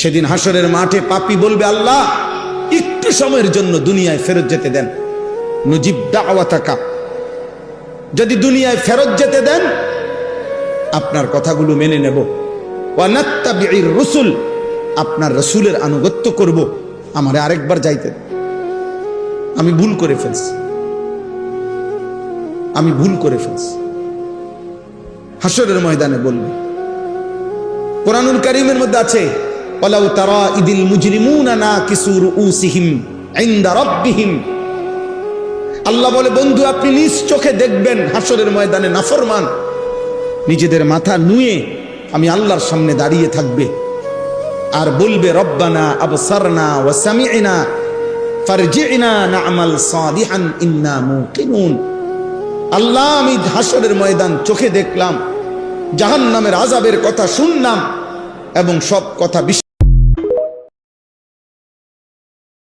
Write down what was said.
সেদিন হাসরের মাঠে পাপী বলবে, আল্লাহ একটু সময়ের জন্য দুনিয়ায় ফেরত যেতে দেন, নুজিব দাওয়াতাকা, যদি দুনিয়ায় ফেরত যেতে দেন আপনার কথাগুলো মেনে নেব, ওয়া নাত্তাবিউর রাসূল, আপনার রাসূলের আনুগত্য করব, আমারে আরেকবার যাইতে দেন, আমি ভুল করে ফেলছি, আমি ভুল করে ফেলছি। হাসরের ময়দানে বলবে। কোরআনুল কারীমের মধ্যে আছে, ওয়ালাউ তারা ইদিল মুজরিমুনা নাকিসু রুউসিহিম ইনদা রাব্বিহিম, আল্লাহ বলে বন্ধু আপনি নিজ চোখে দেখবেন হাসরের ময়দানে নাফরমান নিজেদের মাথা নুয়ে আমি আল্লাহর সামনে দাঁড়িয়ে থাকবে আর বলবে, রব্বানা আবসারনা ওয়া সামি'না ফারজি'না না'মাল সালিহান ইন্না মুকিনুন। আল্লাহ আমি হাসরের ময়দান চোখে দেখলাম, জাহান্নামের আযাবের কথা শুনলাম এবং সব কথা